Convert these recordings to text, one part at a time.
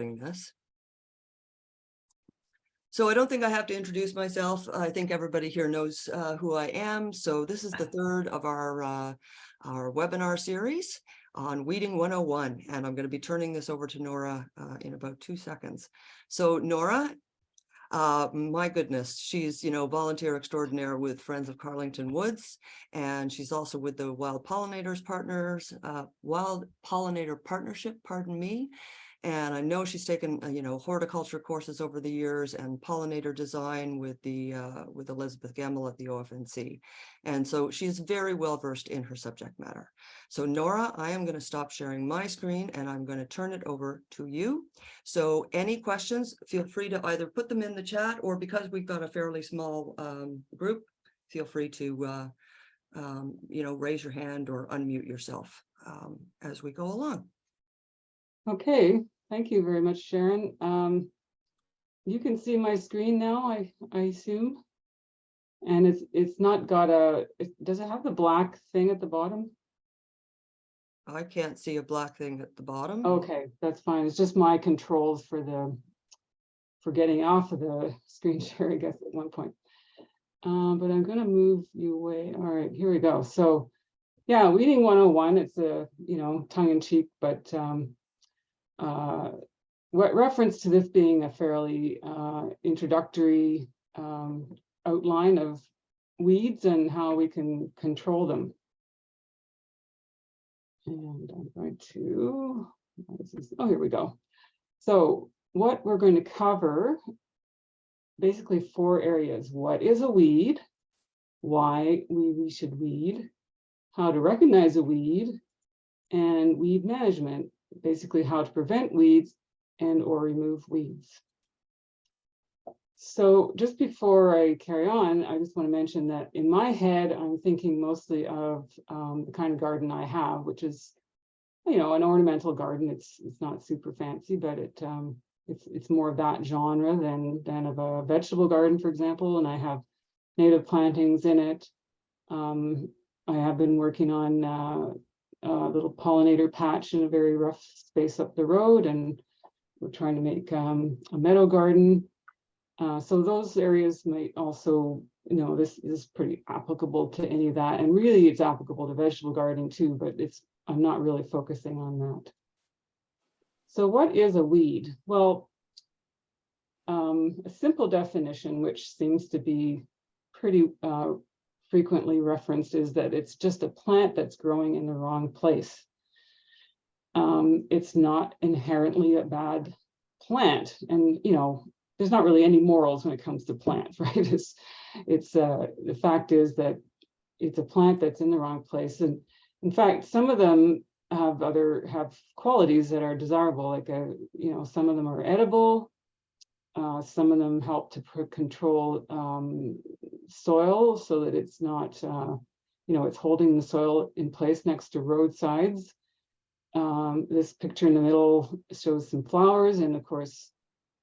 developing this. So I don't think I have to introduce myself. I think everybody here knows who I am. So this is the third of our webinar series on Weeding 101. And I'm going to be turning this over to Nora in about 2 seconds. So Nora, my goodness, she's, volunteer extraordinaire with Friends of Carlington Woods, and she's also with the Wild Pollinators Wild Pollinator Partnership, pardon me. And I know she's taken, horticulture courses over the years and pollinator design with Elizabeth Gemmell at the OFNC. And so she is very well versed in her subject matter. So Nora, I am going to stop sharing my screen and I'm going to turn it over to you. So any questions, feel free to either put them in the chat, or because we've got a fairly small group, feel free to, raise your hand or unmute yourself as we go along. Okay, thank you very much, Sharon. You can see my screen now, I assume. And it's not got does it have the black thing at the bottom? I can't see a black thing at the bottom. Okay, that's fine. It's just my controls for getting off of the screen share, I guess, at one point. But I'm going to move you away. All right, here we go. So yeah, Weeding 101, it's a, tongue-in-cheek, but reference to this being a fairly introductory outline of weeds and how we can control them. And I'm going to, here we go. So what we're going to cover, basically 4 areas. What is a weed? Why we should weed? How to recognize a weed? And weed management, basically how to prevent weeds and or remove weeds. So just before I carry on, I just want to mention that in my head, I'm thinking mostly of the kind of garden I have, which is, an ornamental garden. It's not super fancy, but it's more of that genre than of a vegetable garden, for example. And I have native plantings in it. I have been working on a little pollinator patch in a very rough space up the road, and we're trying to make a meadow garden. So those areas might also, this is pretty applicable to any of that. And really it's applicable to vegetable gardening too, but I'm not really focusing on that. So what is a weed? Well, a simple definition, which seems to be pretty frequently referenced, is that it's just a plant that's growing in the wrong place. It's not inherently a bad plant, and there's not really any morals when it comes to plants, right? The fact is that it's a plant that's in the wrong place, and in fact, some of them have qualities that are desirable, like some of them are edible. Some of them help to control soil so that it's not, it's holding the soil in place next to roadsides. This picture in the middle shows some flowers, and of course,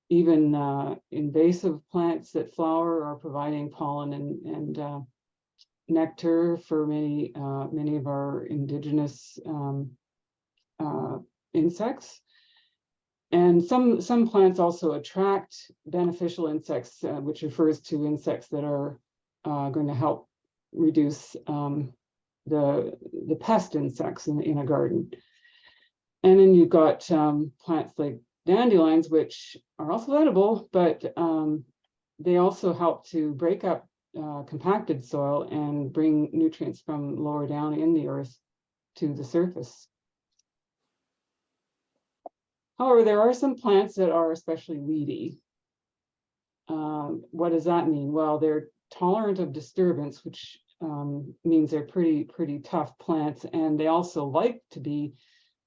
even invasive plants that flower are providing pollen and nectar for many of our indigenous insects. And some plants also attract beneficial insects, which refers to insects that are going to help reduce the pest insects in a garden. And then you've got plants like dandelions, which are also edible, but they also help to break up compacted soil and bring nutrients from lower down in the earth to the surface. However, there are some plants that are especially weedy. What does that mean? Well, they're tolerant of disturbance, which means they're pretty tough plants, and they also like to be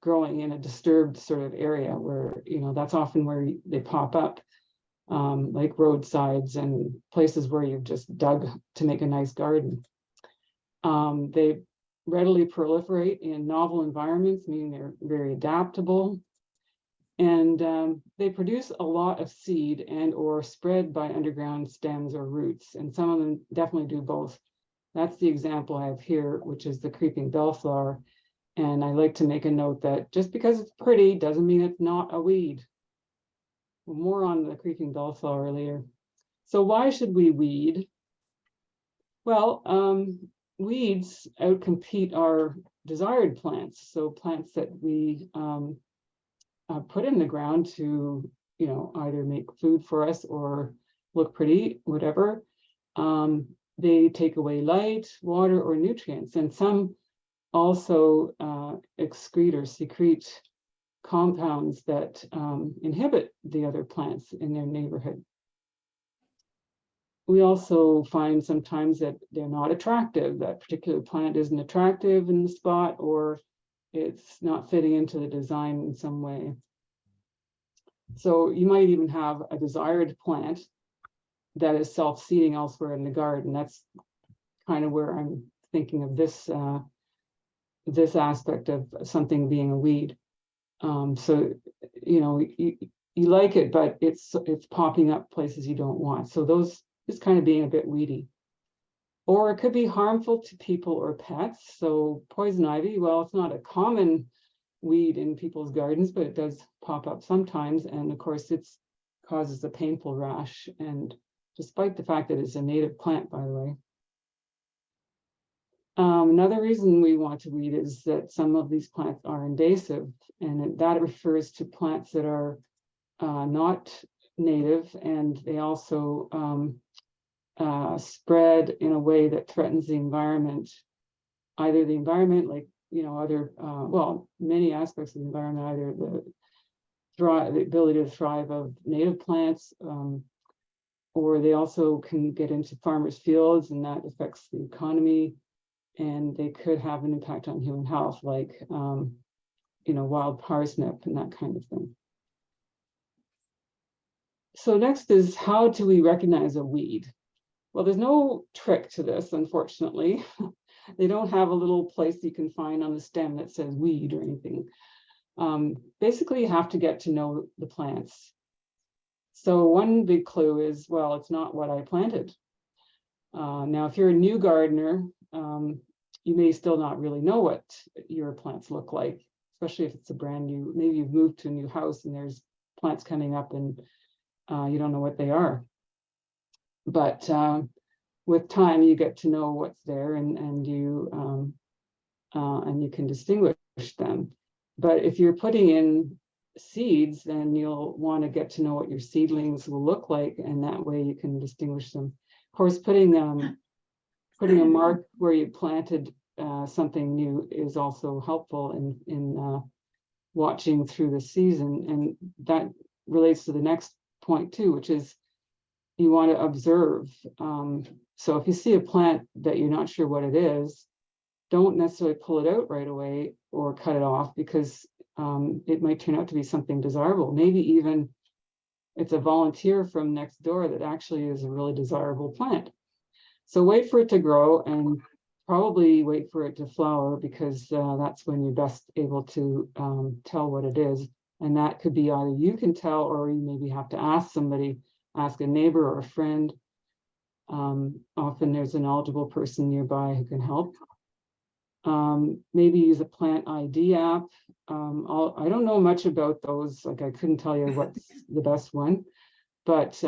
growing in a disturbed sort of area where, that's often where they pop up, like roadsides and places where you've just dug to make a nice garden. They readily proliferate in novel environments, meaning they're very adaptable. And they produce a lot of seed and or spread by underground stems or roots. And some of them definitely do both. That's the example I have here, which is the creeping bellflower. And I like to make a note that just because it's pretty doesn't mean it's not a weed. more on the creeping bellflower later. So why should we weed? Well, weeds outcompete our desired plants. So plants that we put in the ground to, either make food for us or look pretty, whatever. They take away light, water, or nutrients, and some also excrete or secrete compounds that inhibit the other plants in their neighborhood. We also find sometimes that they're not attractive. That particular plant isn't attractive in the spot, or it's not fitting into the design in some way. So you might even have a desired plant that is self-seeding elsewhere in the garden. That's kind of where I'm thinking of this this aspect of something being a weed. So you like it, but it's popping up places you don't want. So those is kind of being a bit weedy. Or it could be harmful to people or pets. So poison ivy, well, it's not a common weed in people's gardens, but it does pop up sometimes. And of course, it causes a painful rash. And despite the fact that it's a native plant, by the way. Another reason we want to weed is that some of these plants are invasive, and that refers to plants that are not native, and they also spread in a way that threatens the environment, either the environment, like other many aspects of the environment, either the ability to thrive of native plants, or they also can get into farmers' fields, and that affects the economy, and they could have an impact on human health, like wild parsnip and that kind of thing. So next is, how do we recognize a weed? Well, there's no trick to this, unfortunately. They don't have a little place you can find on the stem that says weed or anything. Basically, you have to get to know the plants. So one big clue is, well, it's not what I planted. Now, if you're a new gardener, you may still not really know what your plants look like, especially if it's a brand new, maybe you've moved to a new house and there's plants coming up and you don't know what they are. But with time, you get to know what's there, and you can distinguish them. But if you're putting in seeds, then you'll want to get to know what your seedlings will look like, and that way you can distinguish them. Of course, putting a mark where you planted something new is also helpful in watching through the season, and that relates to the next point too, which is you want to observe. So if you see a plant that you're not sure what it is, don't necessarily pull it out right away or cut it off, because it might turn out to be something desirable. Maybe even it's a volunteer from next door that actually is a really desirable plant. So wait for it to grow, and probably wait for it to flower, because that's when you're best able to tell what it is. And that could be either you can tell, or you maybe have to ask somebody, ask a neighbor or a friend. Often there's a knowledgeable person nearby who can help. Maybe use a plant ID app. I don't know much about those, like I couldn't tell you what's the best one, but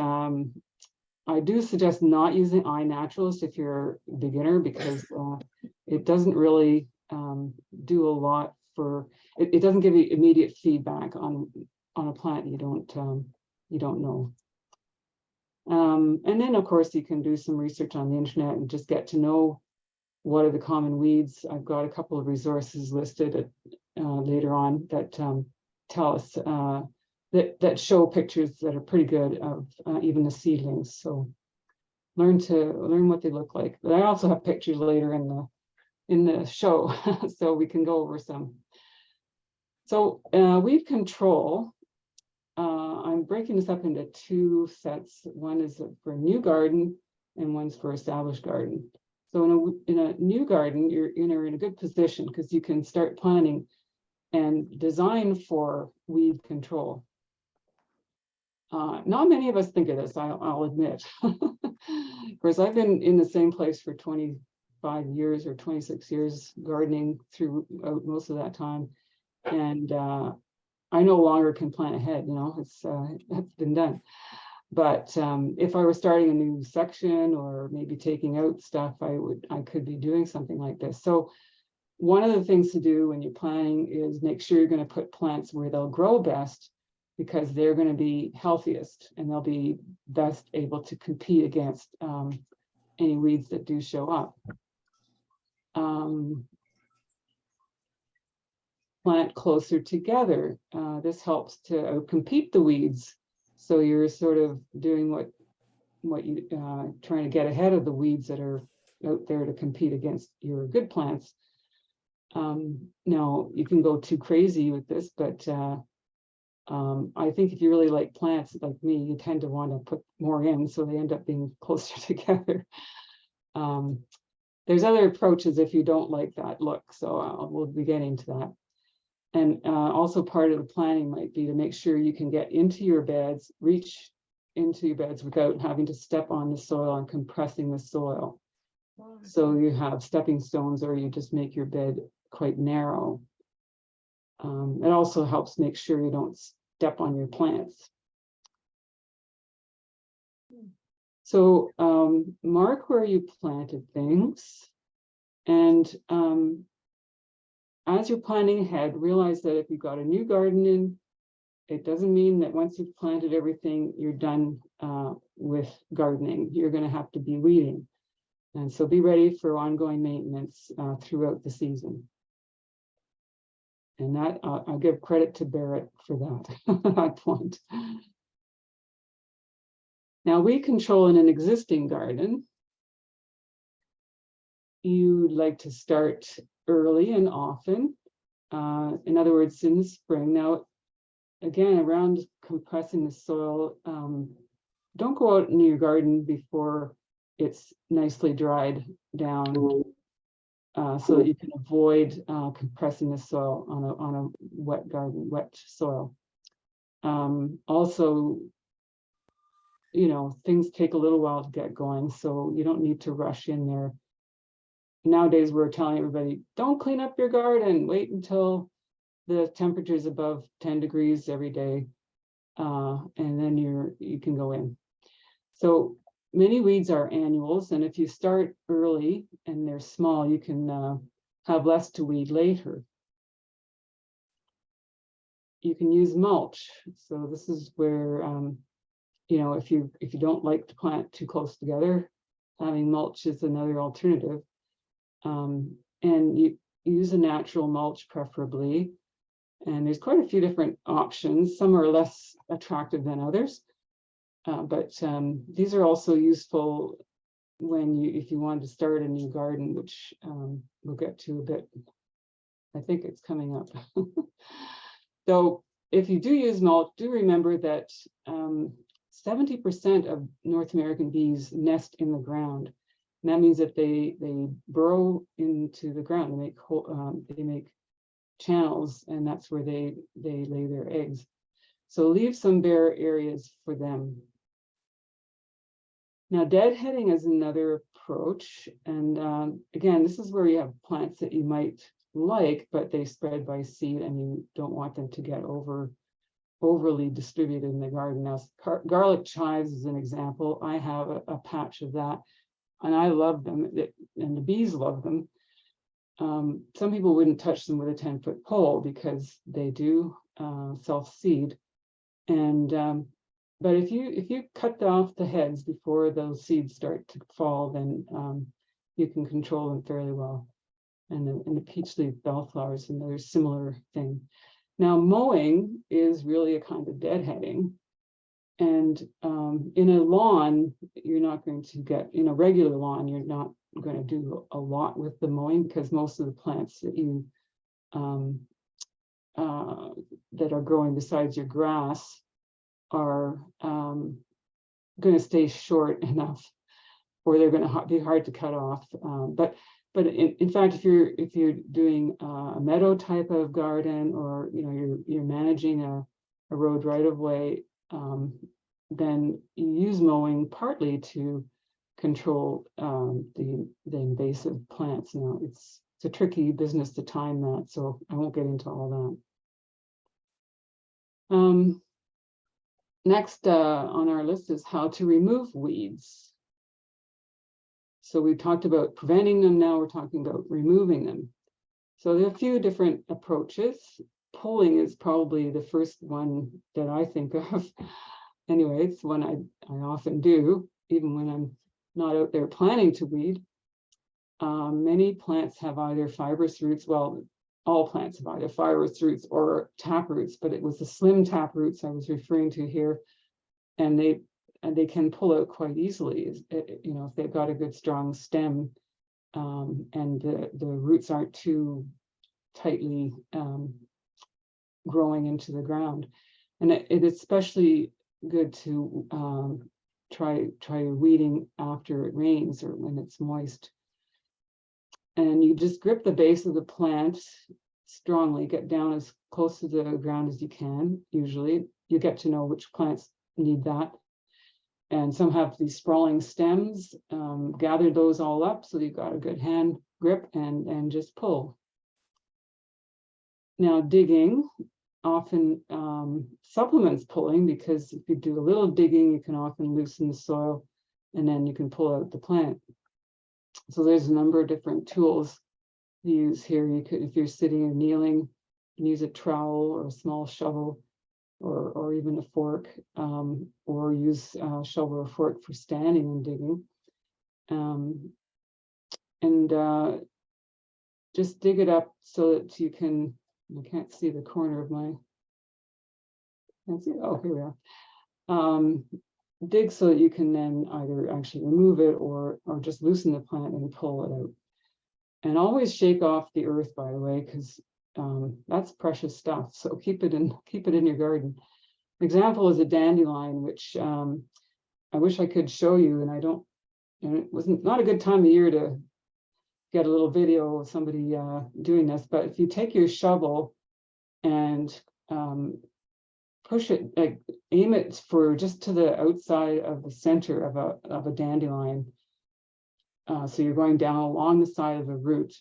I do suggest not using iNaturalist if you're a beginner, because it doesn't really do a lot for, it doesn't give you immediate feedback on a plant you don't know. And then of course you can do some research on the internet and just get to know what are the common weeds. I've got a couple of resources listed later on that tell us that show pictures that are pretty good of even the seedlings. So learn what they look like. But I also have pictures later in the show, so we can go over some. So weed control. I'm breaking this up into two sets. One is for a new garden, and one's for established garden. So in a new garden, you're in a good position, because you can start planning and design for weed control. Not many of us think of this, I'll admit. Of course, I've been in the same place for 25 years or 26 years, gardening throughout most of that time. And I no longer can plan ahead, it's been done. But if I were starting a new section or maybe taking out stuff, I could be doing something like this. So one of the things to do when you're planning is make sure you're going to put plants where they'll grow best, because they're going to be healthiest and they'll be best able to compete against any weeds that do show up. Plant closer together. This helps to outcompete the weeds. So you're sort of doing what you trying to get ahead of the weeds that are out there to compete against your good plants. Now you can go too crazy with this, but I think if you really like plants like me, you tend to want to put more in, so they end up being closer together. There's other approaches if you don't like that look, so we'll be getting to that. And also part of the planning might be to make sure you can get into your beds, reach into your beds without having to step on the soil and compressing the soil. So you have stepping stones, or you just make your bed quite narrow. It also helps make sure you don't step on your plants. So mark where you planted things, and as you're planning ahead, realize that if you've got a new garden in, it doesn't mean that once you've planted everything, you're done with gardening. You're going to have to be weeding. And so be ready for ongoing maintenance throughout the season. And that I'll give credit to Barrett for that, that point. Now, weed control in an existing garden. You'd like to start early and often. In other words, in the spring. Now, again, around compressing the soil, don't go out in your garden before it's nicely dried down, so that you can avoid compressing the soil on a wet garden, wet soil. Also, things take a little while to get going, so you don't need to rush in there. Nowadays, we're telling everybody, don't clean up your garden, wait until the temperature is above 10 degrees every day, and then you can go in. So many weeds are annuals, and if you start early and they're small, you can have less to weed later. You can use mulch. So this is where, if you don't like to plant too close together, having mulch is another alternative. And you use a natural mulch preferably. And there's quite a few different options. Some are less attractive than others. But these are also useful if you want to start a new garden, which we'll get to a bit. I think it's coming up. So if you do use mulch, do remember that 70% of North American bees nest in the ground. And that means that they burrow into the ground. They make channels, and that's where they lay their eggs. So leave some bare areas for them. Now, deadheading is another approach. And again, this is where you have plants that you might like, but they spread by seed and you don't want them to get overly distributed in the garden. Now, garlic chives is an example. I have a patch of that, and I love them, and the bees love them. Some people wouldn't touch them with a 10-foot pole because they do self-seed. And but if you cut off the heads before those seeds start to fall, then you can control them fairly well. And the peach leaf bellflowers, another similar thing. Now, mowing is really a kind of deadheading. And in a lawn, you're not going to get, in a regular lawn, you're not going to do a lot with the mowing, because most of the plants that you that are growing besides your grass are going to stay short enough, or they're going to be hard to cut off. But in fact, if you're doing a meadow type of garden, or you're managing a road right of way, then you use mowing partly to control the invasive plants. Now, it's a tricky business to time that, so I won't get into all that. Next on our list is how to remove weeds. So we talked about preventing them, now we're talking about removing them. So there are a few different approaches. Pulling is probably the first one that I think of. Anyway, it's one I often do, even when I'm not out there planning to weed. Many plants have either fibrous roots, well, all plants have either fibrous roots or tap roots, but it was the slim tap roots I was referring to here. And they can pull out quite easily, you know, if they've got a good strong stem, and the roots aren't too tightly growing into the ground. And it's especially good to try weeding after it rains or when it's moist. And you just grip the base of the plant strongly, get down as close to the ground as you can. Usually you get to know which plants need that. And some have these sprawling stems. Gather those all up so you've got a good hand grip and just pull. Now digging often supplements pulling, because if you do a little digging, you can often loosen the soil and then you can pull out the plant. So there's a number of different tools to use here. You could, if you're sitting or kneeling, you can use a trowel or a small shovel, or even a fork, or use a shovel or fork for standing and digging. Just dig it up so that you can, I can't see the corner of my, can't see, oh, here we are. Dig so that you can then either actually remove it or just loosen the plant and pull it out. And always shake off the earth, by the way, because that's precious stuff. So keep it in your garden. An example is a dandelion, which I wish I could show you, and I don't. And it wasn't not a good time of year to get a little video of somebody doing this. But if you take your shovel and push it, like aim it for just to the outside of the center of a dandelion. So you're going down along the side of the root.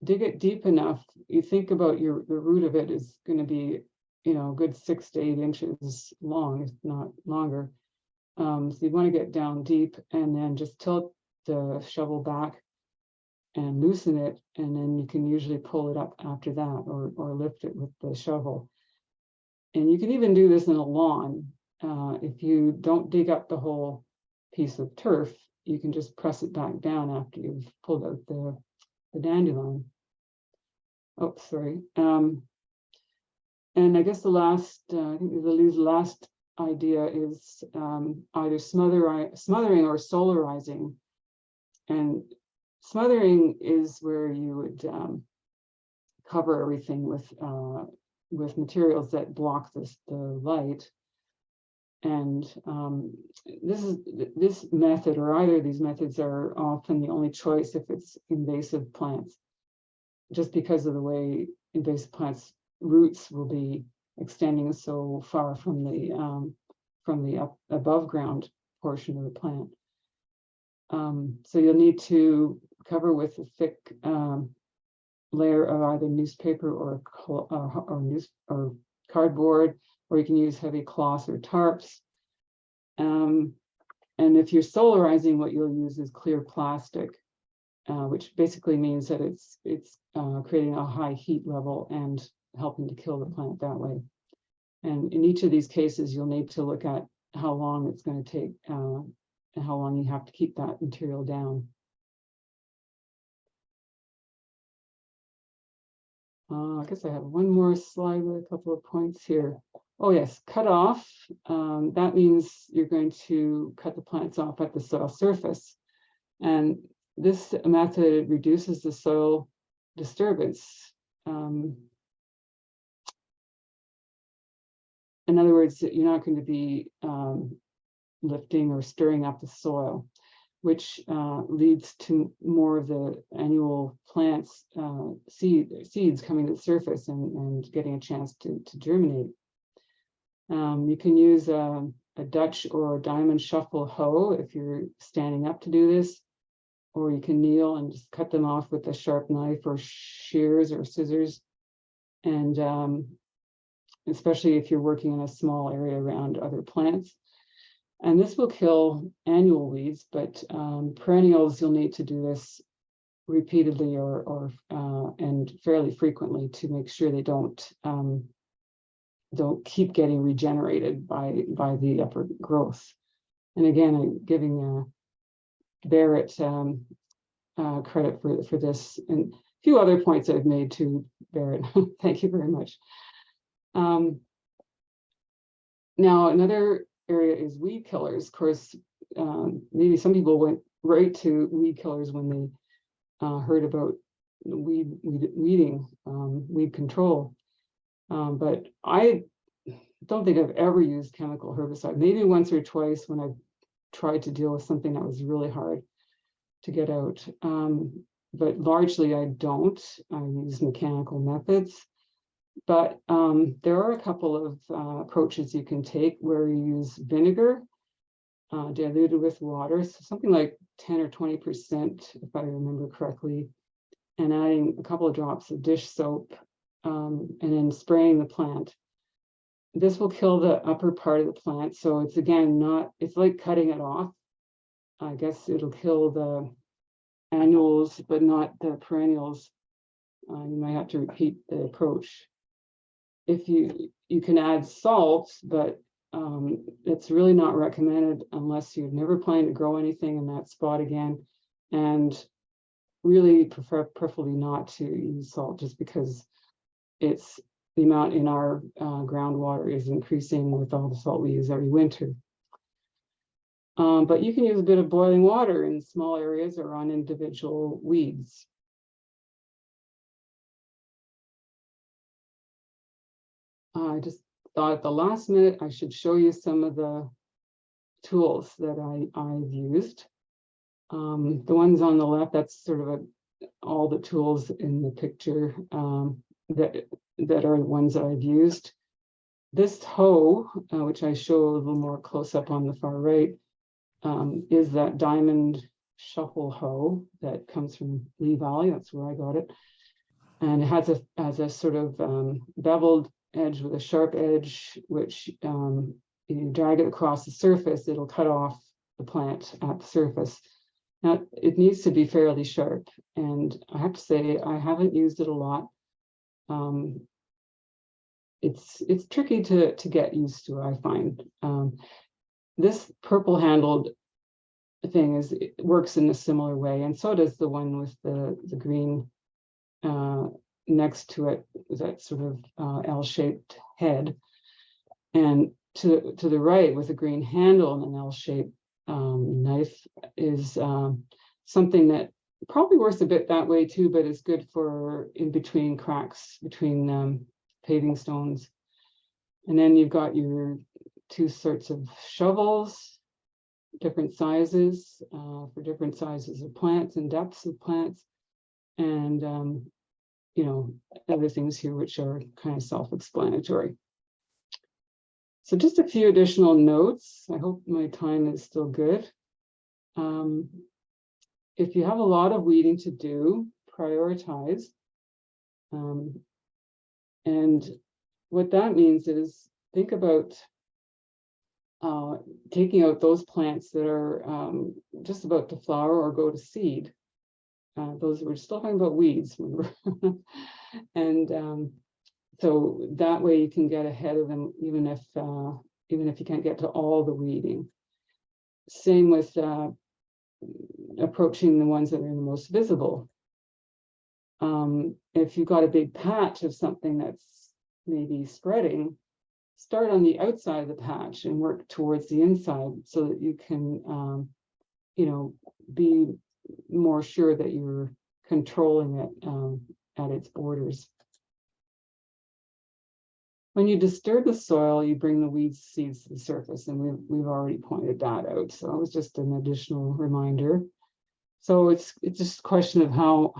Dig it deep enough. You think about the root of it is going to be, you know, a good 6 to 8 inches long, if not longer. So you want to get down deep and then just tilt the shovel back and loosen it, and then you can usually pull it up after that, or lift it with the shovel. And you can even do this in a lawn. If you don't dig up the whole piece of turf, you can just press it back down after you've pulled out the dandelion. Oh, sorry. And I guess the last, I think the last idea is either smothering or solarizing. And smothering is where you would cover everything with materials that block the light. And this method, or either of these methods, are often the only choice if it's invasive plants, just because of the way invasive plants' roots will be extending so far from the above ground portion of the plant. So you'll need to cover with a thick layer of either newspaper or cardboard, or you can use heavy cloths or tarps. And if you're solarizing, what you'll use is clear plastic, which basically means that it's creating a high heat level and helping to kill the plant that way. And in each of these cases, you'll need to look at how long it's going to take and how long you have to keep that material down. I guess I have one more slide with a couple of points here. Oh yes, cut off. That means you're going to cut the plants off at the soil surface. And this method reduces the soil disturbance. In other words, you're not going to be lifting or stirring up the soil, which leads to more of the annual plants, seeds coming to the surface and getting a chance to germinate. You can use a Dutch or a diamond shuffle hoe if you're standing up to do this, or you can kneel and just cut them off with a sharp knife or shears or scissors. And especially if you're working in a small area around other plants. And this will kill annual weeds, but perennials, you'll need to do this repeatedly and fairly frequently to make sure they don't keep getting regenerated by the upper growth. And again, I'm giving Barrett credit for this, and a few other points I've made to Barrett. Thank you very much. Now, another area is weed killers. Of course, maybe some people went right to weed killers when they heard about weeding, weed control. But I don't think I've ever used chemical herbicide. Maybe once or twice when I've tried to deal with something that was really hard to get out. But largely I don't. I use mechanical methods. But there are a couple of approaches you can take where you use vinegar diluted with water, so something like 10 or 20%, if I remember correctly, and adding a couple of drops of dish soap and then spraying the plant. This will kill the upper part of the plant. So it's again it's like cutting it off. I guess it'll kill the annuals, but not the perennials. You might have to repeat the approach. If you can add salt, but it's really not recommended unless you've never planned to grow anything in that spot again, and really preferably not to use salt, just because it's the amount in our groundwater is increasing with all the salt we use every winter. But you can use a bit of boiling water in small areas or on individual weeds. I just thought at the last minute I should show you some of the tools that I've used. The ones on the left, that's sort of all the tools in the picture that are the ones that I've used. This hoe, which I show a little more close up on the far right, is that diamond shuffle hoe that comes from Lee Valley. That's where I got it. And it has a sort of beveled edge with a sharp edge, which you drag it across the surface, it'll cut off the plant at the surface. Now, it needs to be fairly sharp, and I have to say I haven't used it a lot. It's tricky to get used to, I find. This purple handled thing works in a similar way, and so does the one with the green next to it, that sort of L-shaped head. And to the right with a green handle and an L-shaped knife is something that probably works a bit that way too, but it's good for in between cracks between paving stones. And then you've got your two sorts of shovels, different sizes for different sizes of plants and depths of plants, and you know, other things here which are kind of self-explanatory. So just a few additional notes. I hope my time is still good. If you have a lot of weeding to do, prioritize. And what that means is think about taking out those plants that are just about to flower or go to seed. Those we're still talking about weeds, and so that way you can get ahead of them, even if you can't get to all the weeding. Same with approaching the ones that are the most visible. If you've got a big patch of something that's maybe spreading, start on the outside of the patch and work towards the inside so that you can, you know, be more sure that you're controlling it at its borders. When you disturb the soil, you bring the weed seeds to the surface, and we've already pointed that out. So it was just an additional reminder. So it's just a question of how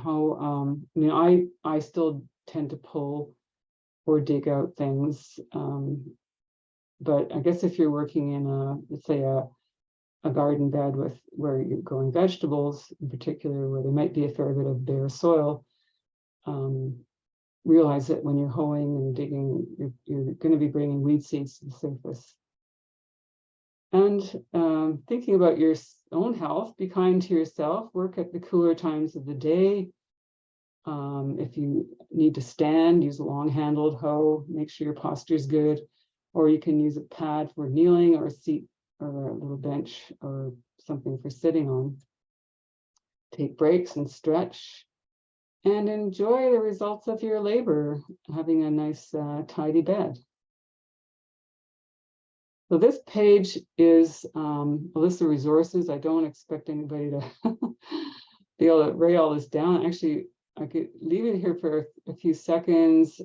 I mean, I still tend to pull or dig out things, but I guess if you're working in let's say a garden bed where you're growing vegetables in particular, where there might be a fair bit of bare soil, realize that when you're hoeing and digging, you're going to be bringing weed seeds to the surface. And thinking about your own health, be kind to yourself, work at the cooler times of the day. If you need to stand, use a long-handled hoe, make sure your posture is good, or you can use a pad for kneeling or a seat or a little bench or something for sitting on. Take breaks and stretch and enjoy the results of your labor, having a nice tidy bed. So this page is a list of resources. I don't expect anybody to be able to write all this down. Actually, I could leave it here for a few seconds.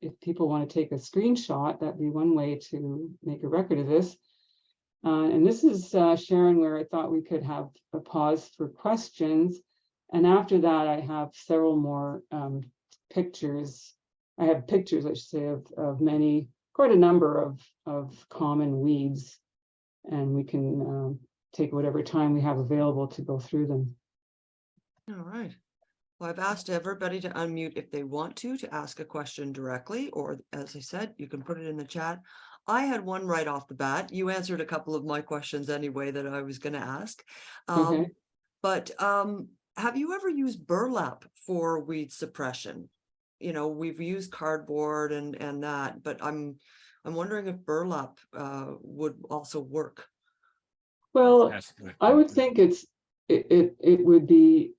If people want to take a screenshot, that'd be one way to make a record of this. And this is Sharon, where I thought we could have a pause for questions. And after that, I have several more pictures. I have pictures, I should say, of many, quite a number of common weeds. And we can take whatever time we have available to go through them. All right. Well, I've asked everybody to unmute if they want to ask a question directly, or as I said, you can put it in the chat. I had one right off the bat. You answered a couple of my questions anyway that I was going to ask. Okay. But have you ever used burlap for weed suppression? You know, we've used cardboard and that, but I'm wondering if burlap would also work. Well, I would think it would be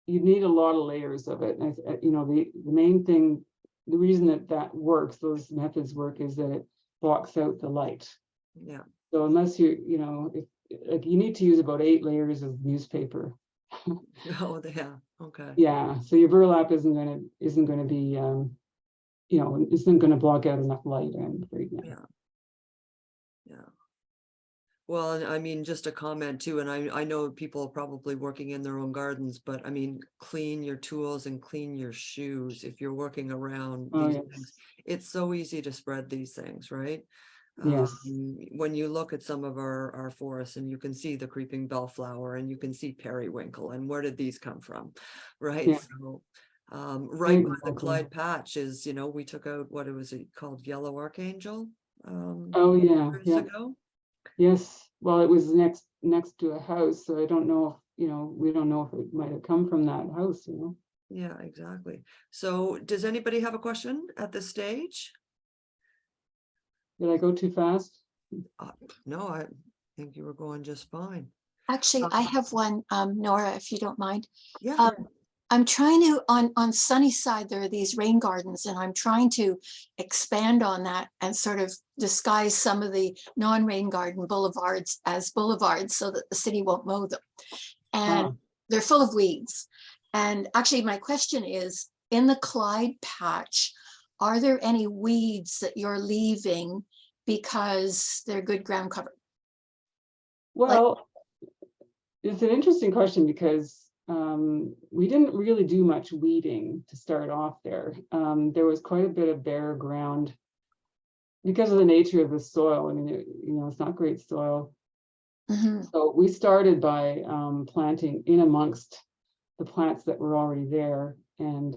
you need a lot of layers of it. And you know, the main thing, the reason that works, those methods work, is that it blocks out the light. Yeah. So unless you know, like you need to use about 8 layers of newspaper. Oh, yeah. Okay. Yeah. So your burlap isn't going to be you know, isn't going to block out enough light, I'm afraid. Yeah. Yeah. Well, I mean, just a comment too, and I know people probably working in their own gardens, but I mean, clean your tools and clean your shoes if you're working around these things. It's so easy to spread these things, right? Yes. When you look at some of our forests and you can see the creeping bellflower and you can see periwinkle, and where did these come from, right? Yeah. So right by the Clyde patch is, you know, we took out, what was it called, yellow archangel years ago. Yes, well, it was next to a house, so I don't know if, you know, we don't know if it might have come from that house, you know. Yeah, exactly. So does anybody have a question at this stage? Did I go too fast? No, I think you were going just fine. Actually, I have one, Nora, if you don't mind. Yeah. I'm trying to, on Sunnyside, there are these rain gardens, and I'm trying to expand on that and sort of disguise some of the non-rain garden boulevards as boulevards so that the city won't mow them. And they're full of weeds. And actually, my question is, in the Clyde patch, are there any weeds that you're leaving because they're good ground cover? Well, it's an interesting question because we didn't really do much weeding to start off there. There was quite a bit of bare ground because of the nature of the soil. I mean, you know, it's not great soil. So we started by planting in amongst the plants that were already there, and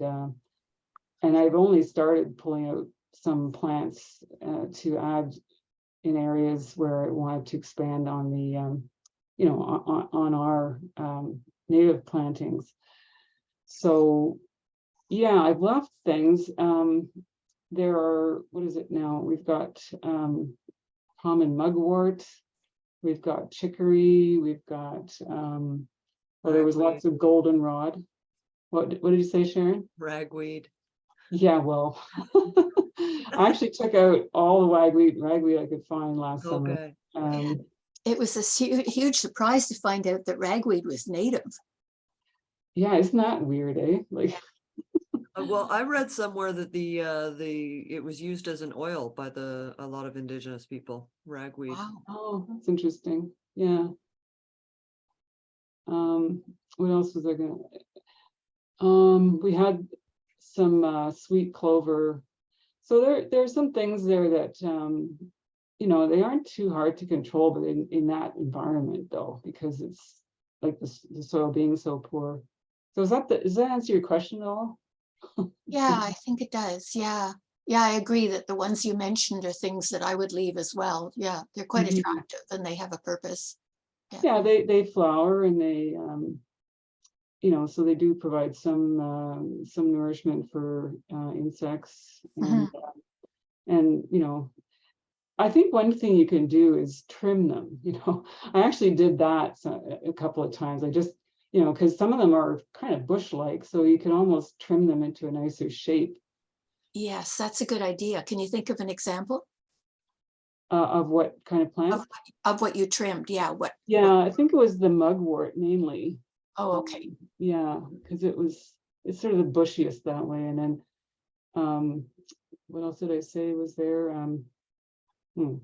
I've only started pulling out some plants to add in areas where I wanted to expand on the you know, on our native plantings. So yeah, I've left things. There are, what is it now? We've got common mugwort, we've got chicory, we've got well, there was lots of goldenrod. What did you say, Sharon? Ragweed. Yeah, well, I actually took out all the ragweed I could find last summer. It was a huge surprise to find out that ragweed was native. Yeah, isn't that weird, eh? Like, well, I read somewhere that it was used as an oil by a lot of indigenous people. Ragweed. Wow. Oh, that's interesting. Yeah. What else was I gonna? We had some sweet clover. So there's some things there that you know, they aren't too hard to control, but in that environment though, because it's like the soil being so poor. So does that answer your question at all? Yeah, I think it does. Yeah. Yeah, I agree that the ones you mentioned are things that I would leave as well. Yeah, they're quite Mhm. attractive and they have a purpose. Yeah, they flower and they so they do provide some nourishment for insects Mhm. and I think one thing you can do is trim them. I actually did that a couple of times. I just because some of them are kind of bush-like, so you can almost trim them into a nicer shape. Yes, that's a good idea. Can you think of an example Of what kind of plant? of what you trimmed? Yeah, Yeah, I think it was the mugwort mainly. oh, okay. Yeah, because it's sort of the bushiest that way. And then um, what else did I say was there? Hmm,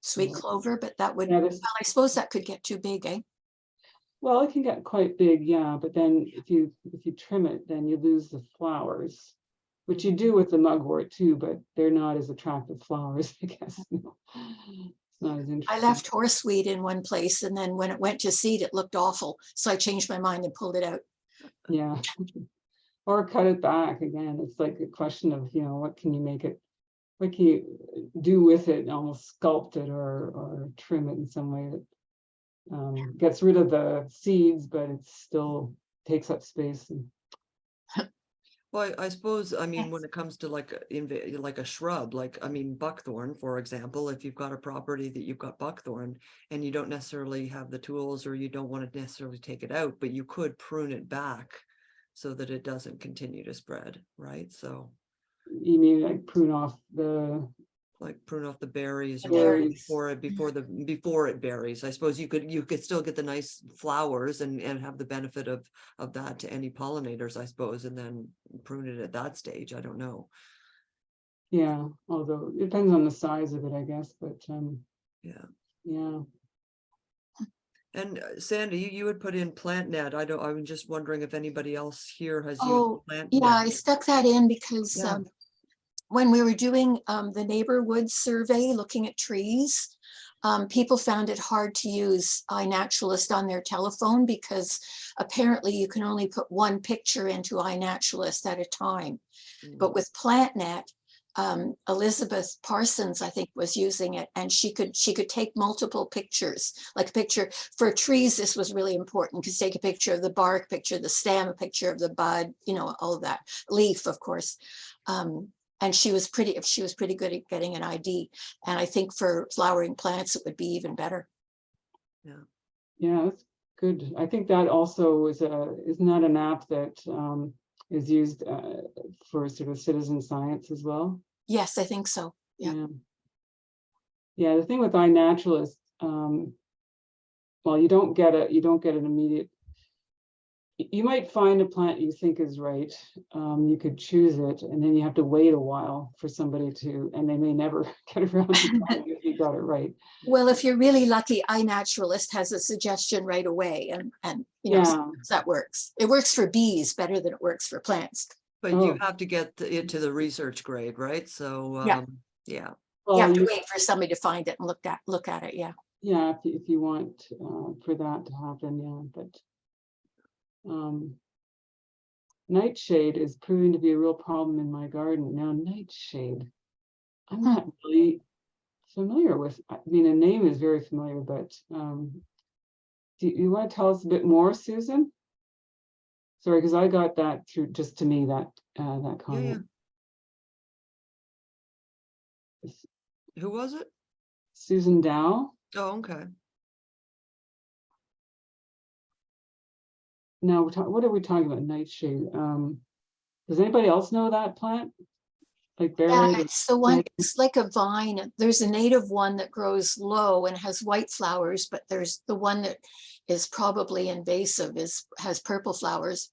Sweet well, clover, but that would, yeah, well, I suppose that could get too big, eh? well, it can get quite big, yeah. But then if you trim it, then you lose the flowers, which you do with the mugwort too. But they're not as attractive flowers, I guess. It's not as I interesting. left horseweed in one place and then when it went to seed, it looked awful. So I changed my mind and pulled it out. Yeah. Or cut it back again. It's like a question of, what can you make it, what can you do with it, almost sculpt it or trim it in some way that gets rid of the seeds, but it still takes up space. Well, I suppose, I mean, when Yes. it comes to like like a shrub, like, I mean, buckthorn, for example, if you've got a property that you've got buckthorn and you don't necessarily have the tools or you don't want to necessarily take it out, but you could prune it back so that it doesn't continue to spread, right? So You mean like prune off the like prune off the berries The or whatever berries? before it berries. I suppose you could still get the nice flowers and have the benefit of that to any pollinators, I suppose, and then prune it at that stage. I don't know. Yeah, although it depends on the size of it, I guess. But Yeah. yeah. And Sandy, you had put in plant net. I was just wondering if anybody else here has used Oh, plant yeah, net. I stuck that in because Yeah. when we were doing the neighborhood survey, looking at trees, people found it hard to use iNaturalist on their telephone because apparently you can only put one picture into iNaturalist at a time. But with PlantNet, Elizabeth Parsons, I think, was using it, and she could take multiple pictures. Like a picture for trees, this was really important because take a picture of the bark, picture of the stem, a picture of the bud, all of that, leaf, of course. And she was pretty good at getting an ID. And I think for flowering plants, it would be even better. Yeah, that's good. I think that also is not an app that is used for sort of citizen science as well. Yes, I think so. Yeah. Yeah. The thing with iNaturalist, well, you don't get an immediate. You might find a plant you think is right. You could choose it, and then you have to wait a while for somebody to, and they may never get around to telling you if you got it right. Well, if you're really lucky, iNaturalist has a suggestion right away, and Yeah. that works. It works for bees better than it works for plants. But Oh. you have to get it to the research grade, right? So Yeah. yeah. Well, You have to wait for somebody to find it and look at it. Yeah. Yeah, if you want for that to happen, yeah. But nightshade is proving to be a real problem in my garden. Now, nightshade, I'm not really familiar with. I mean, the name is very familiar, but do you want to tell us a bit more, Susan? Sorry, because I got that through just to me that comment. Who was it? Susan Dow. Oh, okay. Now, what are we talking about? Nightshade. Does anybody else know that plant? Like Yeah, berry? it's the one, it's like a vine. There's a native one that grows low and has white flowers, but there's the one that is probably invasive, has purple flowers,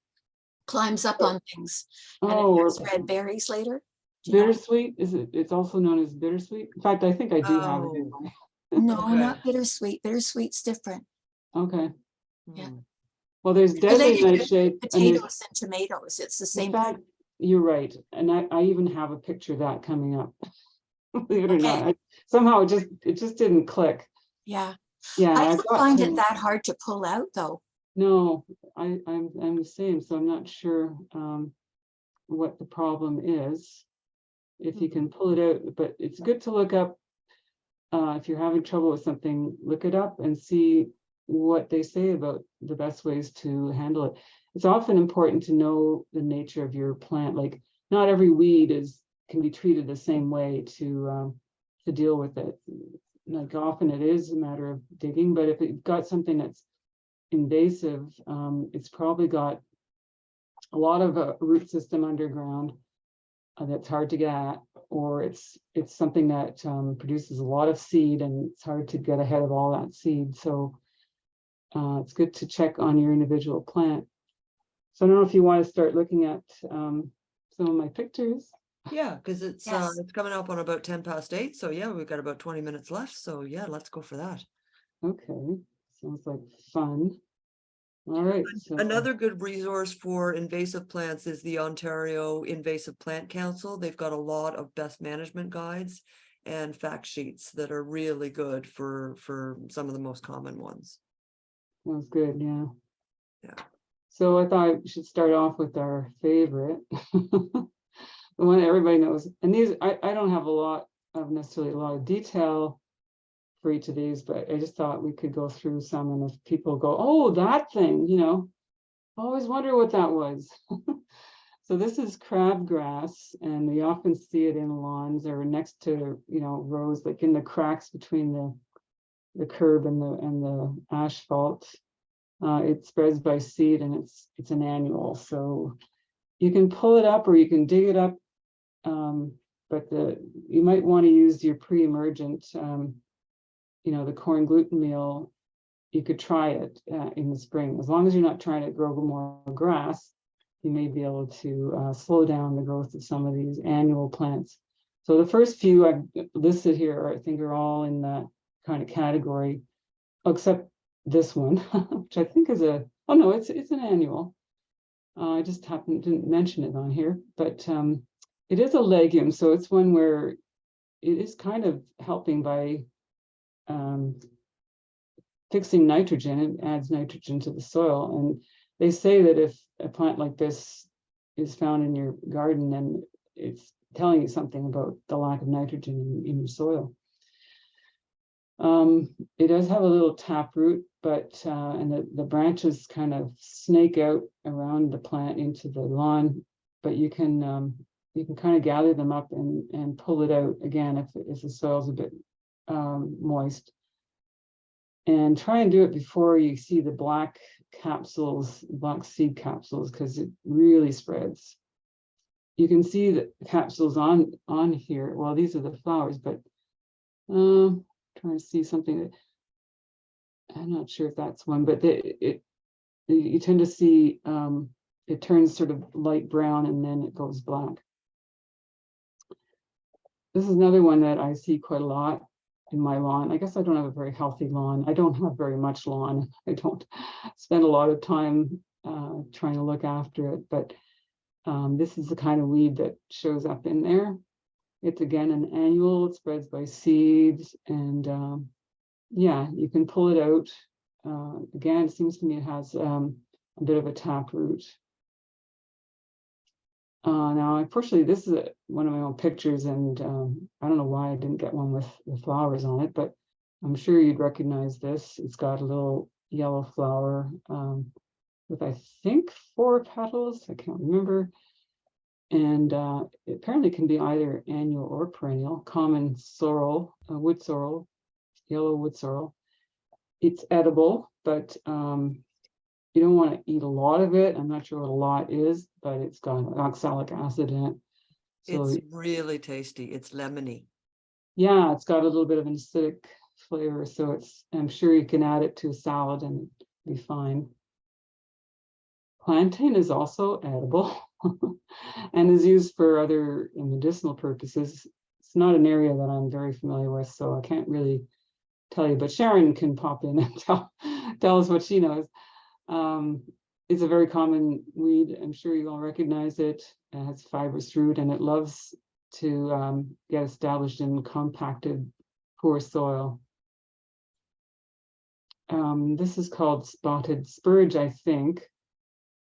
climbs up on things, and it Oh, has red berries later. Do you know? bittersweet, is it? It's also known as bittersweet. In fact, I think I do have it in Oh, my. No, okay. not bittersweet. Bittersweet's different. Okay. Yeah. Well, there's deadly Related to nightshade, and potatoes and tomatoes. It's the in same. fact, you're right, and I even have a picture of that coming up. Believe it or Okay. not, somehow it just didn't click. Yeah. Yeah, I I've don't got find to. it that hard to pull out though. No, I'm the same, so I'm not sure. what the problem is, if you can pull it out. But it's good to look up, if you're having trouble with something, look it up and see what they say about the best ways to handle it. It's often important to know the nature of your plant. Like, not every weed can be treated the same way to deal with it. Like, often it is a matter of digging, but if you've got something that's invasive, it's probably got a lot of root system underground that's hard to get at, or it's something that produces a lot of seed, and it's hard to get ahead of all that seed. So it's good to check on your individual plant. So I don't know if you want to start looking at some of my pictures. Yeah, because it's Yes. it's coming up on about 8:10. So yeah, we've got about 20 minutes left. So yeah, let's go for that. Okay, sounds like fun. All right. So Another good resource for invasive plants is the Ontario Invasive Plant Council. They've got a lot of best management guides and fact sheets that are really good for some of the most common ones. sounds good. Yeah. Yeah. So I thought we should start off with our favorite, the one that everybody knows. And these, I don't have necessarily a lot of detail for each of these, but I just thought we could go through some, and if people go, oh, that thing, I always wonder what that was. So this is crabgrass, and we often see it in lawns or next to, rows, like in the cracks between the curb and the asphalt. It spreads by seed, and it's an annual. So you can pull it up or you can dig it up, but you might want to use your pre-emergent, the corn gluten meal. You could try it in the spring. As long as you're not trying to grow more grass, you may be able to slow down the growth of some of these annual plants. So the first few I've listed here, I think, are all in that kind of category, except this one, which I think is oh no, it's an annual. I just didn't mention it on here, but it is a legume, so it's one where it is kind of helping by fixing nitrogen. It adds nitrogen to the soil, and they say that if a plant like this is found in your garden, then it's telling you something about the lack of nitrogen in your soil. It does have a little taproot, but and the branches kind of snake out around the plant into the lawn, but you can kind of gather them up and pull it out again if the soil's a bit moist. And try and do it before you see the black seed capsules, because it really spreads. You can see the capsules on here. Well, these are the flowers, but trying to see something that I'm not sure if that's one, but you tend to see it turns sort of light brown and then it goes black. This is another one that I see quite a lot in my lawn. I guess I don't have a very healthy lawn. I don't have very much lawn. I don't spend a lot of time trying to look after it, but this is the kind of weed that shows up in there. It's again an annual. It spreads by seeds, and yeah, you can pull it out. Again, it seems to me it has a bit of a taproot. Now, unfortunately, this is one of my own pictures, and I don't know why I didn't get one with the flowers on it, but I'm sure you'd recognize this. It's got a little yellow flower with, I think, 4 petals. I can't remember. And it apparently can be either annual or perennial. Common sorrel, wood sorrel, yellow wood sorrel. It's edible, but you don't want to eat a lot of it. I'm not sure what a lot is, but it's got oxalic acid in it. So It's really tasty. It's lemony. yeah, it's got a little bit of an acidic flavor. So I'm sure you can add it to a salad and it'll be fine. Plantain is also edible and is used for other medicinal purposes. It's not an area that I'm very familiar with, so I can't really tell you, but Sharon can pop in and tell us what she knows. It's a very common weed. I'm sure you all recognize it. It has fibrous root, and it loves to get established in compacted, poor soil. This is called spotted spurge, I think.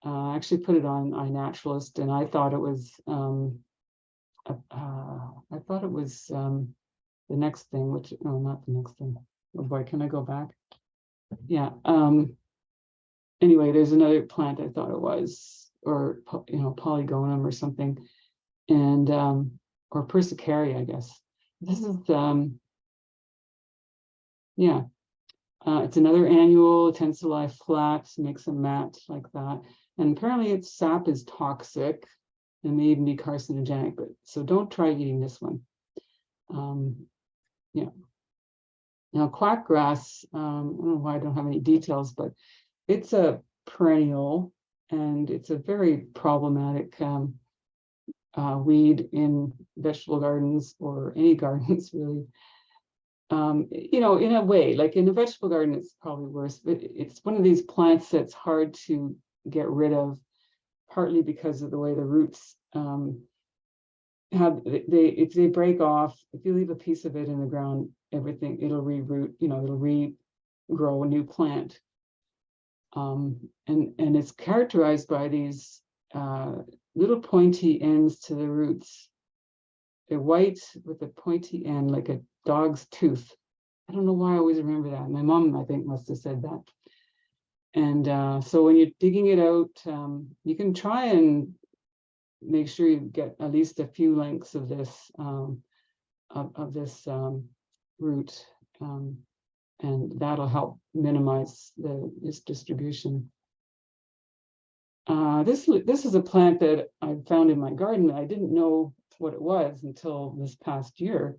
I actually put it on iNaturalist, and I thought it was the next thing, which no, not the next thing. Oh boy, can I go back? Yeah. Anyway, there's another plant I thought it was, or Polygonum or something, and or Persicaria, I guess. This is yeah. It's another annual. It tends to lie flat, makes a mat like that. And apparently its sap is toxic and may even be carcinogenic, but so don't try eating this one. Yeah. Now quackgrass, I don't know why I don't have any details, but it's a perennial and it's a very problematic weed in vegetable gardens or any gardens really. In a way, like in a vegetable garden, it's probably worse, but it's one of these plants that's hard to get rid of, partly because of the way the roots if they break off, if you leave a piece of it in the ground, it'll reroot, it'll regrow a new plant. And it's characterized by these little pointy ends to the roots. They're white with a pointy end, like a dog's tooth. I don't know why I always remember that. My mom, I think, must have said that. And so when you're digging it out, you can try and make sure you get at least a few lengths of this root, and that'll help minimize its distribution. This is a plant that I found in my garden. I didn't know what it was until this past year.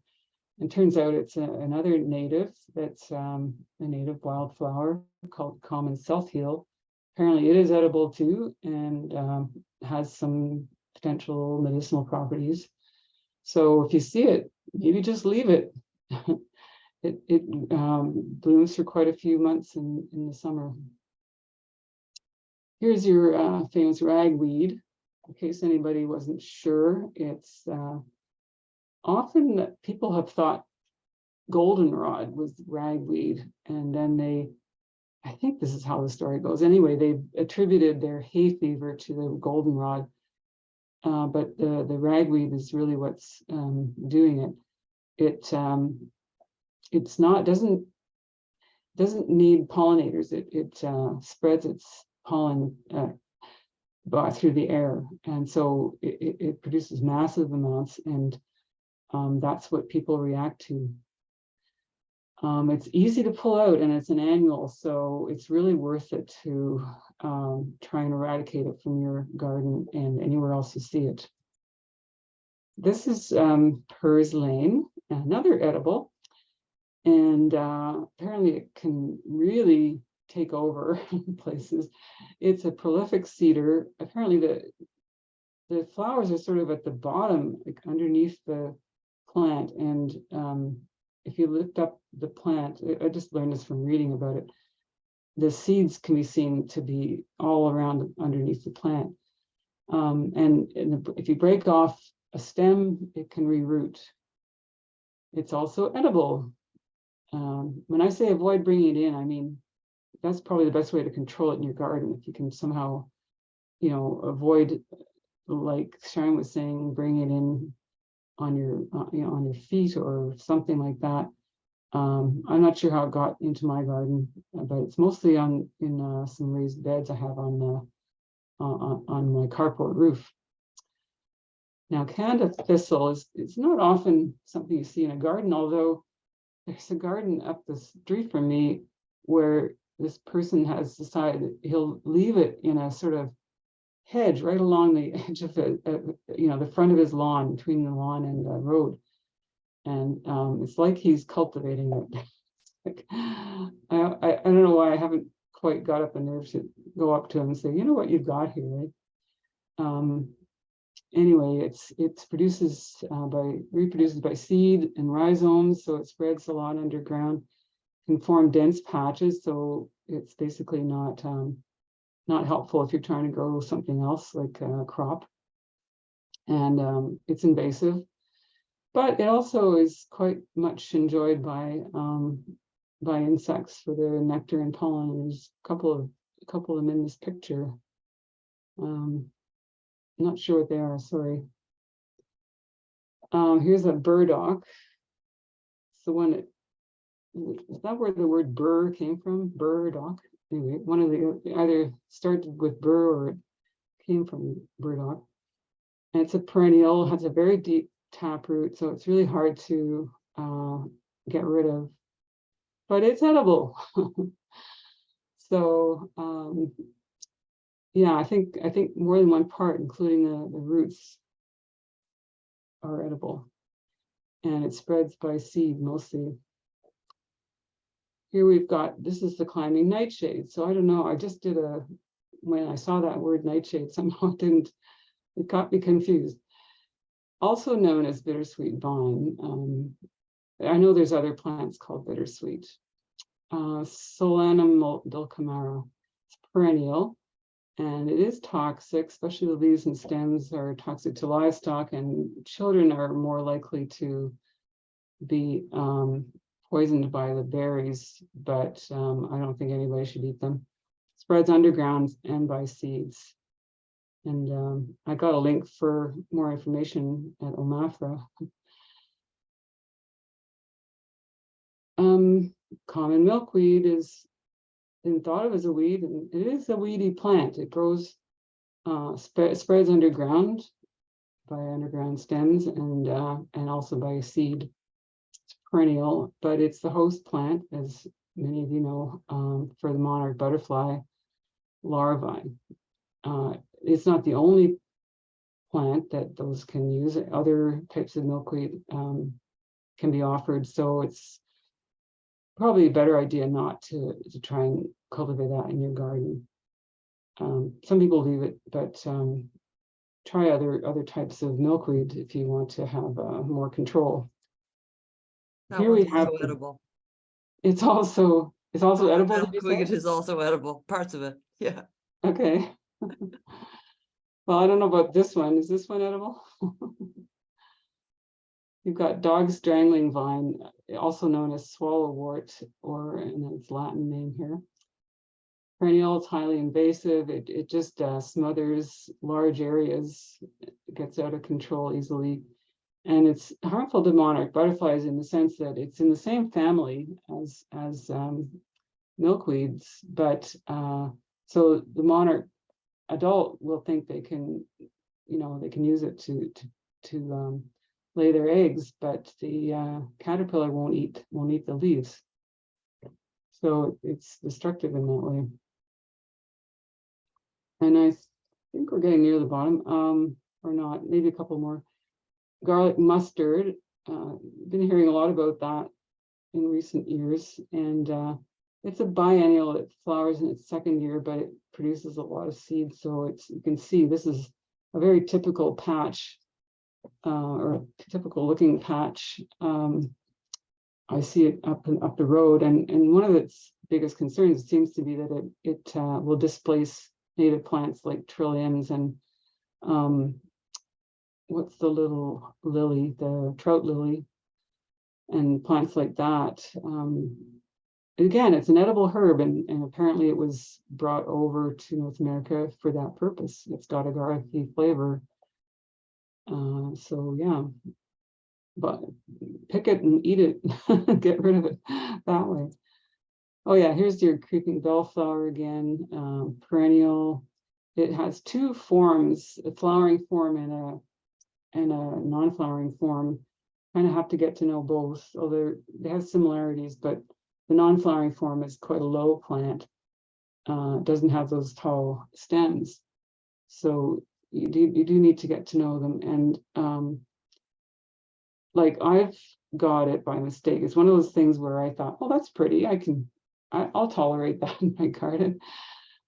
And turns out it's another native that's a native wildflower called common self-heal. Apparently it is edible too, and has some potential medicinal properties. So if you see it, maybe just leave it. It blooms for quite a few months in the summer. Here's your famous ragweed. In case anybody wasn't sure, it's often that people have thought goldenrod was ragweed, and then I think this is how the story goes. Anyway, they attributed their hay fever to the goldenrod, but the ragweed is really what's doing it. Doesn't need pollinators. It spreads its pollen through the air, and so it produces massive amounts, and that's what people react to. It's easy to pull out, and it's an annual, so it's really worth it to try and eradicate it from your garden and anywhere else you see it. This is purslane, another edible, and apparently it can really take over places. It's a prolific cedar. Apparently the flowers are sort of at the bottom, like underneath the plant, and if you lift up the plant, I just learned this from reading about it, the seeds can be seen to be all around underneath the plant. If you break off a stem, it can reroot. It's also edible. When I say avoid bringing it in, I mean, that's probably the best way to control it in your garden. If you can somehow, avoid, like Sharon was saying, bring it in on your on your feet or something like that. I'm not sure how it got into my garden, but it's mostly in some raised beds I have on my carport roof. Now, Canada thistle is not often something you see in a garden, although there's a garden up the street from me where this person has decided he'll leave it in a sort of hedge right along the edge of the front of his lawn, between the lawn and the road, and it's like he's cultivating it. I don't know why I haven't quite got up the nerve to go up to him and say, you know what you've got here, right? Anyway, it reproduces by seed and rhizomes, so it spreads a lot underground, can form dense patches, so it's basically not helpful if you're trying to grow something else like a crop. And it's invasive, but it also is quite much enjoyed by insects for their nectar and pollen. There's a couple of them in this picture. I'm not sure what they are, sorry. Here's a burdock. It's the one that, is that where the word burr came from? Burdock. Anyway, one of the either started with burr or it came from burdock. And it's a perennial, has a very deep taproot, so it's really hard to get rid of, but it's edible. So yeah, I think more than one part, including the roots, are edible, and it spreads by seed mostly. Here we've got, this is the climbing nightshade. So I don't know, I just did when I saw that word nightshade, somehow it got me confused. Also known as bittersweet vine. I know there's other plants called bittersweet. Solanum dulcamara. It's perennial, and it is toxic, especially the leaves and stems are toxic to livestock, and children are more likely to be poisoned by the berries, but I don't think anybody should eat them. Spreads underground and by seeds. And I got a link for more information at OMAFRA. Common milkweed is been thought of as a weed, and it is a weedy plant. It grows, spreads underground by underground stems and also by seed. It's perennial, but it's the host plant, as many of you know, for the monarch butterfly larvae. It's not the only plant that those can use. Other types of milkweed can be offered, so it's probably a better idea not to try and cultivate that in your garden. Some people leave it, but try other types of milkweed if you want to have more control. That Here we one's have also edible. It's also edible. Did you say? Milkweed is also edible. Parts of it, yeah. Okay. Well, I don't know about this one. Is this one edible? You've got dog strangling vine, also known as swallowwort, or in its Latin name here. Perennial, it's highly invasive. It just smothers large areas. It gets out of control easily. And it's harmful to monarch butterflies in the sense that it's in the same family as milkweeds, but so the monarch adult will think they can, they can use it to lay their eggs, but the caterpillar won't eat the leaves. So it's destructive in that way. And I think we're getting near the bottom, or not, maybe a couple more. Garlic mustard, been hearing a lot about that in recent years, and it's a biennial. It flowers in its second year, but it produces a lot of seeds. So you can see this is a very typical patch, or a typical looking patch. I see it up the road, and one of its biggest concerns seems to be that it will displace native plants like trilliums and what's the little lily, the trout lily, and plants like that. Again, it's an edible herb, and apparently it was brought over to North America for that purpose. It's got a garlicky flavor. So yeah, but pick it and eat it, get rid of it that way. Oh yeah, here's your creeping bellflower again, perennial. It has two forms, a flowering form and a non-flowering form. Kind of have to get to know both, although they have similarities, but the non-flowering form is quite a low plant. Doesn't have those tall stems. So you do need to get to know them. And like I've got it by mistake. It's one of those things where I thought, oh, that's pretty. I'll tolerate that in my garden.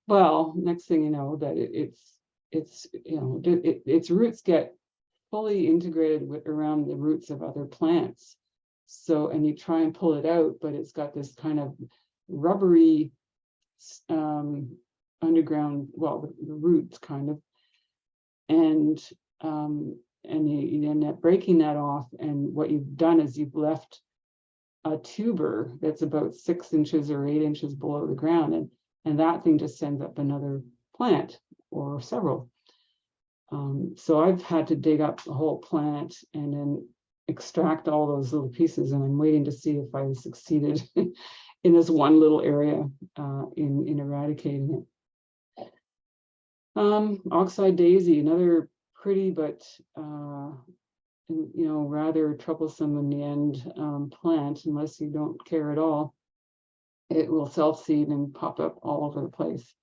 Well, next thing you know, that its roots get fully integrated around the roots of other plants. So, and you try and pull it out, but it's got this kind of rubbery underground, well, the roots kind of, and you end up breaking that off. And what you've done is you've left a tuber that's about 6 inches or 8 inches below the ground, and that thing just sends up another plant or several. So I've had to dig up the whole plant and then extract all those little pieces, and I'm waiting to see if I succeeded in this one little area in eradicating it. Oxeye daisy, another pretty but rather troublesome in the end plant, unless you don't care at all. It will self-seed and pop up all over the place.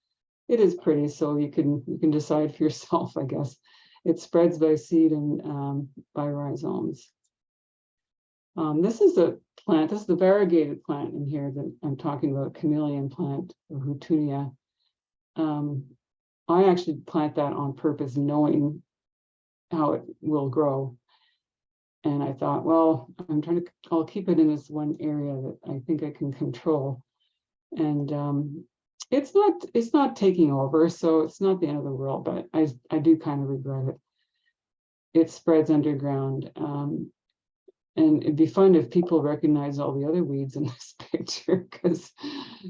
It is pretty, so you can decide for yourself, I guess. It spreads by seed and by rhizomes. This is a plant. This is the variegated plant in here that I'm talking about, chameleon plant, or Houtuynia. I actually plant that on purpose, knowing how it will grow. And I thought, well, I'll keep it in this one area that I think I can control. And it's not taking over, so it's not the end of the world, but I do kind of regret it. It spreads underground. And it'd be fun if people recognize all the other weeds in this picture, because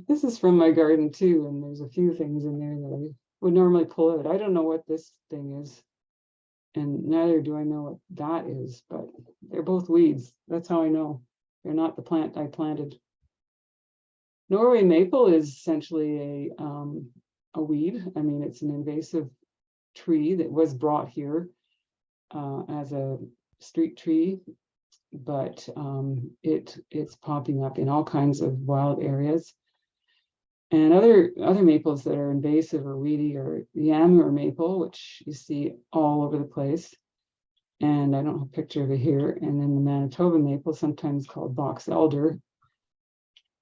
this is from my garden too, and there's a few things in there that I would normally pull out. I don't know what this thing is, and neither do I know what that is, but they're both weeds. That's how I know they're not the plant I planted. Norway maple is essentially a weed. I mean, it's an invasive tree that was brought here as a street tree, but it's popping up in all kinds of wild areas. And other maples that are invasive or weedy are the Amur maple, which you see all over the place. And I don't have a picture of it here. And then the Manitoba maple, sometimes called box elder.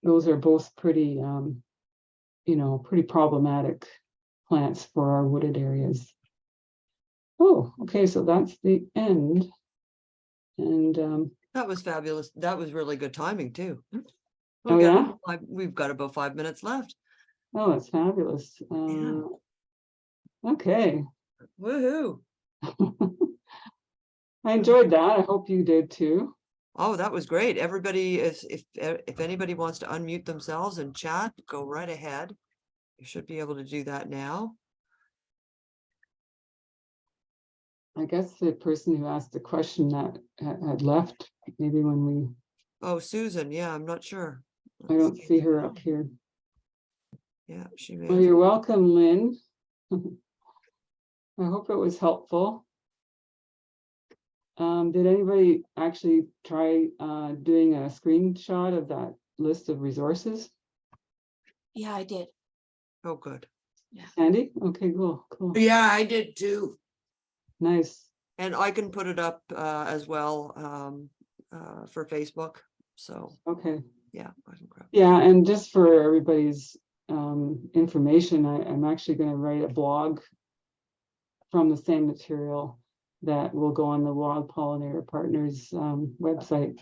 Those are both pretty, pretty problematic plants for our wooded areas. Oh, okay, so that's the end. And That was fabulous. That was really good timing too. oh yeah, We've got about 5 minutes left. oh, that's fabulous. Okay. Woohoo! I enjoyed that. I hope you did too. Oh, that was great. Everybody, if anybody wants to unmute themselves and chat, go right ahead. You should be able to do that now. I guess the person who asked the question that had left, maybe when we. Oh, Susan, yeah, I'm not sure. I don't see her up here. Yeah, she may. Well, you're welcome, Lynn. I hope it was helpful. Did anybody actually try doing a screenshot of that list of resources? Yeah, I did. Oh, good. Andy? Okay, cool. Yeah, I did too. Nice. And I can put it up as well for Facebook. So Okay. yeah, I can grab. Yeah, and just for everybody's information, I'm actually going to write a blog from the same material that will go on the Wild Pollinator Partners website.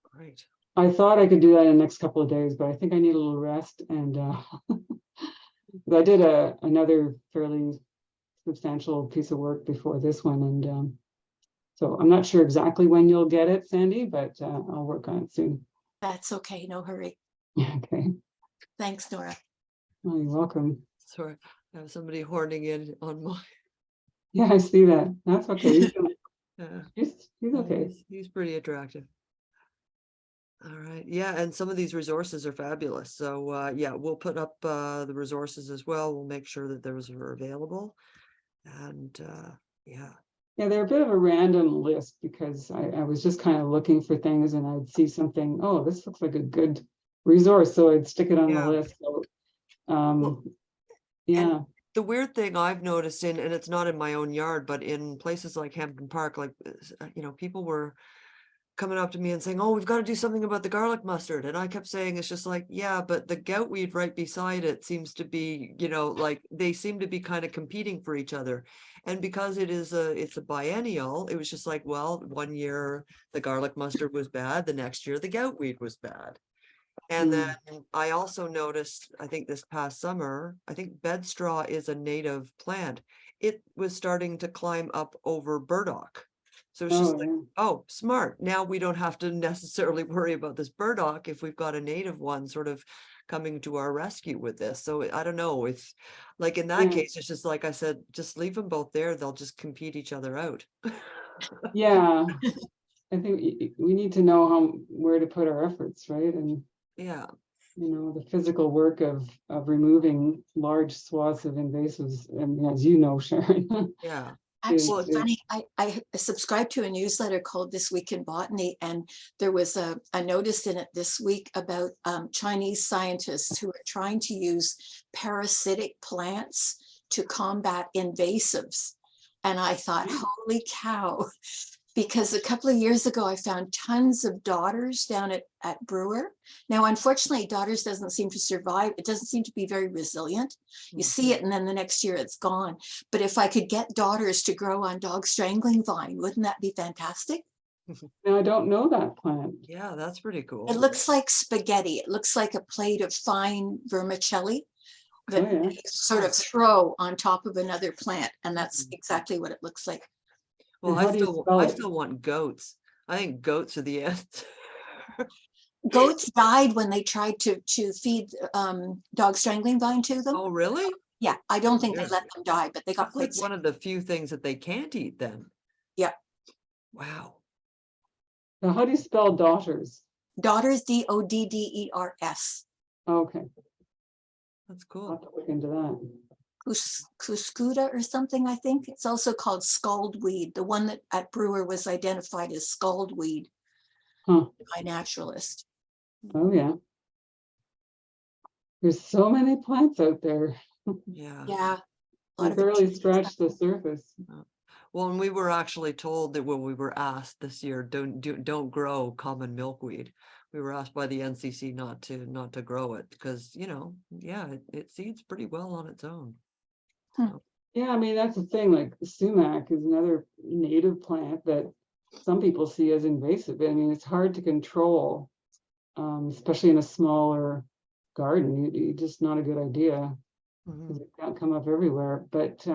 Great. I thought I could do that in the next couple of days, but I think I need a little rest. And I did another fairly substantial piece of work before this one. And so I'm not sure exactly when you'll get it, Sandy, but I'll work on it soon. That's okay, no hurry. Okay. Thanks, Nora. Oh, you're welcome. Sorry, I have somebody horning in on my. Yeah, I see that. That's okay. He's okay. He's pretty attractive. All right. Yeah, and some of these resources are fabulous. So yeah, we'll put up the resources as well. We'll make sure that those are available. And yeah. Yeah, they're a bit of a random list because I was just kind of looking for things and I'd see something, oh, this looks like a good resource. So I'd stick it on the list. So yeah. The weird thing I've noticed and it's not in my own yard, but in places like Hampton Park, like, people were coming up to me and saying, oh, we've got to do something about the garlic mustard. And I kept saying, it's just like, yeah, but the goutweed right beside it seems to be, like they seem to be kind of competing for each other. And because it's a biennial, it was just like, well, one year the garlic mustard was bad. The next year the goutweed was bad. And then I also noticed, I think this past summer, I think bedstraw is a native plant. It was starting to climb up over burdock. So it's just like, oh, smart. Now we don't have to necessarily worry about this burdock if we've got a native one sort of coming to our rescue with this. So I don't know, it's like in that Yeah. case, it's just like I said, just leave them both there. They'll just compete each other out. Yeah, I think we need to know where to put our efforts, right? And Yeah. the physical work of removing large swaths of invasives, and as you know, Sharon. Yeah. Actually, is- funny, I subscribed to a newsletter called This Week in Botany, and there was a notice in it this week about Chinese scientists who are trying to use parasitic plants to combat invasives. And I thought, holy cow, because a couple of years ago, I found tons of daughters down at Brewer. Now, unfortunately, daughters doesn't seem to survive. It doesn't seem to be very resilient. You see it and then the next year it's gone. But if I could get daughters to grow on dog strangling vine, wouldn't that be fantastic? Now, I don't know that plant. Yeah, that's pretty cool. It looks like spaghetti. It looks like a plate of fine vermicelli that Oh, yeah. you sort of throw on top of another plant. And that's exactly what it looks like. Well, And how do you spell I it? still want goats. I think goats are the end. Goats died when they tried to feed dog strangling vine to them. Oh, really? Yeah, I don't think they Weird. let them die, but they got That's like quite one sick. of the few things that they can't eat then. Yeah. Wow. Now, how do you spell daughters? Daughters, Dodders. Okay, That's I'll cool. have to look into that. Cuscuta or something, I think. It's also called scaldweed. The one that at Brewer was identified as scaldweed Huh. by naturalist. Oh, yeah. There's so many plants out there. Yeah. Yeah. We barely scratched the surface. Well, and we were actually told that when we were asked this year, don't grow common milkweed. We were asked by the NCC not to grow it because, yeah, it seeds pretty well on its own. Yeah, I mean, that's the thing, like sumac is another native plant that some people see as invasive. I mean, it's hard to control, especially in a smaller garden. You just not a good idea because it can't come up everywhere. But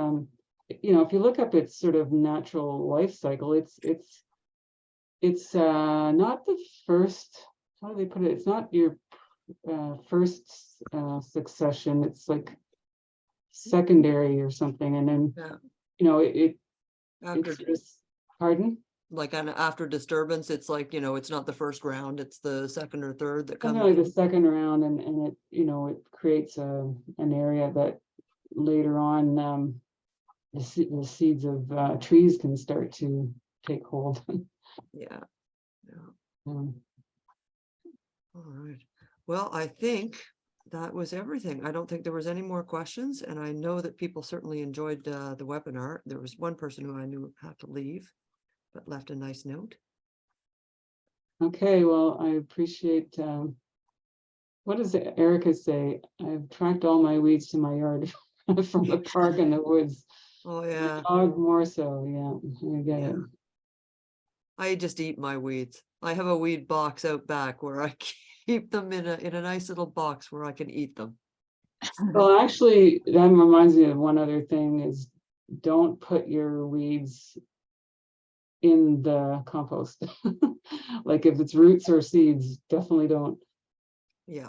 if you look up its sort of natural life cycle, it's not the first, how do they put it? It's not your first succession. It's like secondary or something, and then Yeah. After it's just, pardon? like after disturbance, it's like, it's not the first round, it's the second or third that comes. Something like the second round, and it it creates an area that later on the seeds of trees can start to take hold. Yeah. Yeah. Um, All right. Well, I think that was everything. I don't think there was any more questions, and I know that people certainly enjoyed the webinar. There was one person who I knew had to leave, but left a nice note. Okay, well, I appreciate, what does Erica say? I've tracked all my weeds to my yard from the park and the woods. Oh, yeah. Dog more so, yeah, I get it. I just eat my weeds. I have a weed box out back where I keep them in a nice little box where I can eat them. Well, actually, that reminds me of one other thing is don't put your weeds in the compost. Like if it's roots or seeds, definitely don't. Yeah,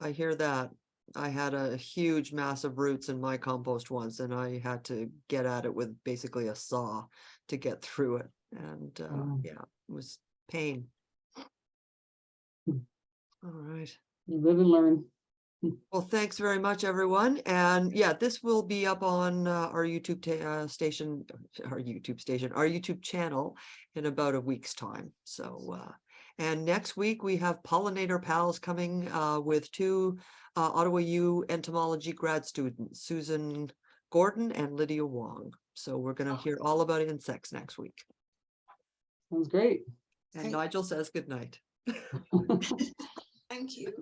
I hear that. I had a huge mass of roots in my compost once, and I had to get at it with basically a saw to get through it. And yeah, it was pain. Hmm. All right. You live and learn. Well, thanks very much, everyone. And yeah, this will be up on our YouTube channel in about a week's time. So, and next week we have Pollinator Pals coming with two Ottawa U entomology grad students, Susan Gordon and Lydia Wong. So we're going to hear all about insects next week. Sounds great. And Nigel says good night. Thank you.